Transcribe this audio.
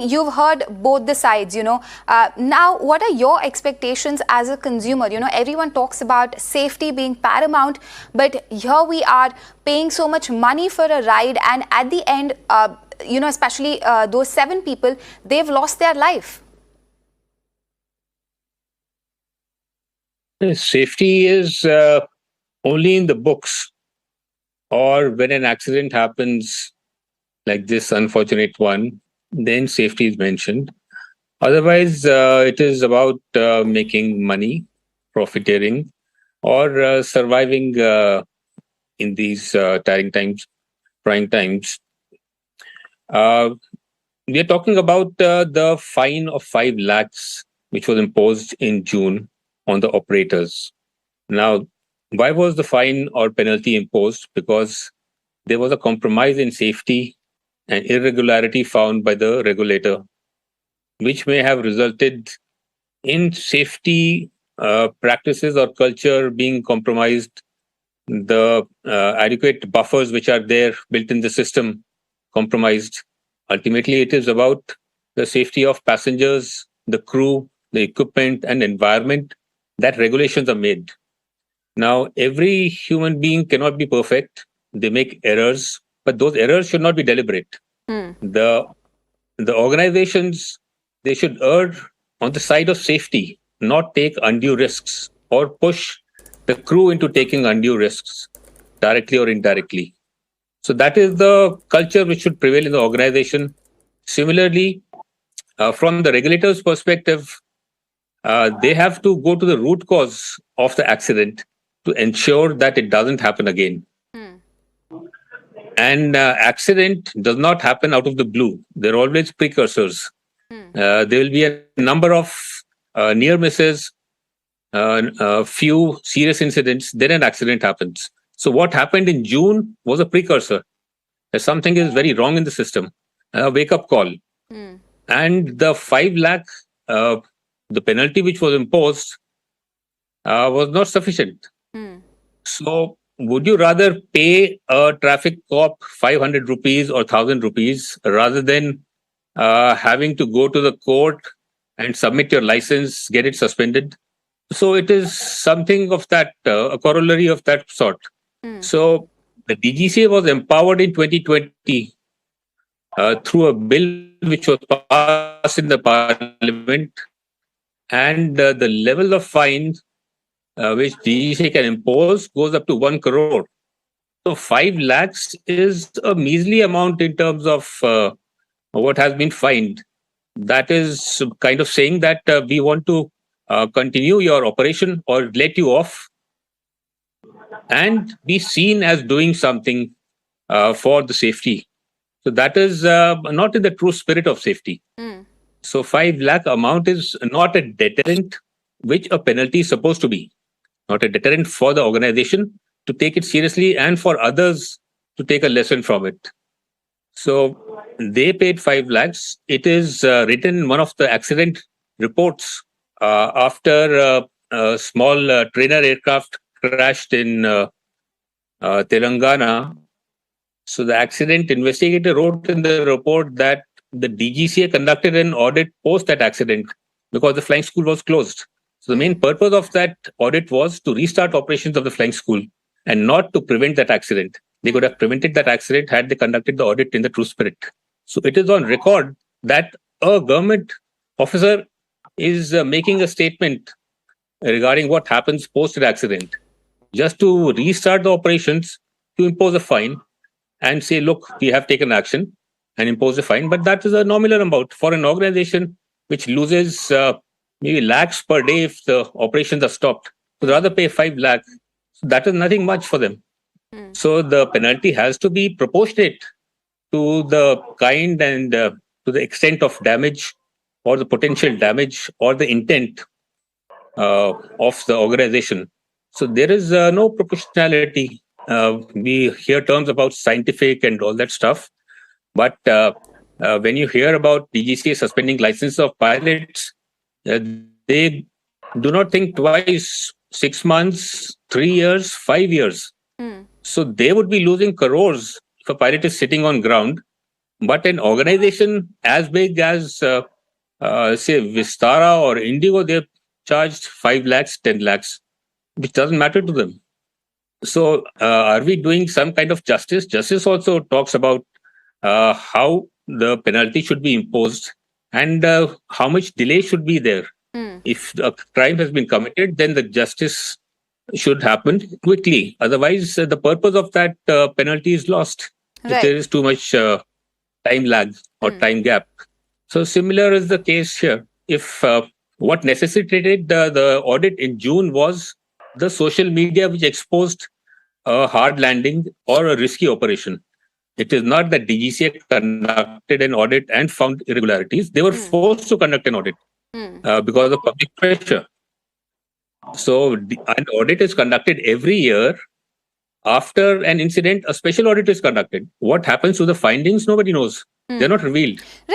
You've heard both the sides, now, what are your expectations as a consumer? Everyone talks about safety being paramount, but here we are paying so much money for a ride, and at the end, especially those 7 people, they've lost their life. Safety is only in the books, or when an accident happens, like this unfortunate one, then safety is mentioned. Otherwise, it is about making money, profiteering, or surviving in these tiring times, trying times. We are talking about the fine of 5 lakhs, which was imposed in June on the operators. Now, why was the fine or penalty imposed? Because there was a compromise in safety and irregularity found by the regulator, which may have resulted in safety practices or culture being compromised, the adequate buffers which are there built in the system compromised. Ultimately, it is about the safety of passengers, the crew, the equipment, and environment that regulations are made. Now, every human being cannot be perfect. They make errors, but those errors should not be deliberate. The organizations, they should err on the side of safety, not take undue risks or push the crew into taking undue risks, directly or indirectly. So that is the culture which should prevail in the organization. Similarly, from the regulator's perspective, they have to go to the root cause of the accident to ensure that it doesn't happen again. And accident does not happen out of the blue. There are always precursors. There will be a number of near misses, a few serious incidents, then an accident happens. So what happened in June was a precursor. Something is very wrong in the system, a wake-up call. And the 5 lakh, the penalty which was imposed was not sufficient. So would you rather pay a traffic cop 500 rupees or 1,000 rupees rather than having to go to the court and submit your license, get it suspended? So it is something of that, a corollary of that sort. So the DGCA was empowered in 2020 through a bill which was passed in the parliament, and the level of fine which DGCA can impose goes up to 1 crore. So 5 lakhs is a measly amount in terms of what has been fined. That is kind of saying that we want to continue your operation or let you off and be seen as doing something for the safety. So that is not in the true spirit of safety. So 5 lakh amount is not a deterrent, which a penalty is supposed to be. Not a deterrent for the organization to take it seriously and for others to take a lesson from it. So they paid 5 lakhs. It is written in one of the accident reports after a small trainer aircraft crashed in Telangana. So the accident investigator wrote in the report that the DGCA conducted an audit post that accident because the flying school was closed. So the main purpose of that audit was to restart operations of the flying school and not to prevent that accident. They could have prevented that accident had they conducted the audit in the true spirit. So it is on record that a government officer is making a statement regarding what happens post an accident, just to restart the operations, to impose a fine and say, look, we have taken action and impose a fine. But that is a nominal amount for an organization which loses maybe lakhs per day if the operations are stopped. So rather pay 5 lakh. So that is nothing much for them. So the penalty has to be proportionate to the kind and to the extent of damage or the potential damage or the intent of the organization. So there is no proportionality. We hear terms about scientific and all that stuff, but when you hear about DGCA suspending license of pilots, they do not think twice. 6 months, 3 years, 5 years. So they would be losing crores if a pilot is sitting on ground, But an organization as big as, say, Vistara or Indigo, they've charged 5 lakhs, 10 lakhs, which doesn't matter to them. So, are we doing some kind of justice? Justice also talks about how the penalty should be imposed and how much delay should be there. If a crime has been committed, then the justice should happen quickly. Otherwise, the purpose of that penalty is lost if Right. there is too much time lag or time gap. So, similar is the case here. If what necessitated the audit in June was the social media which exposed a hard landing or a risky operation. It is not that DGCA conducted an audit and found irregularities. They were forced to conduct an audit because of public pressure. So, an audit is conducted every year. After an incident, a special audit is conducted. What happens to the findings? Nobody knows. They're not revealed. Right.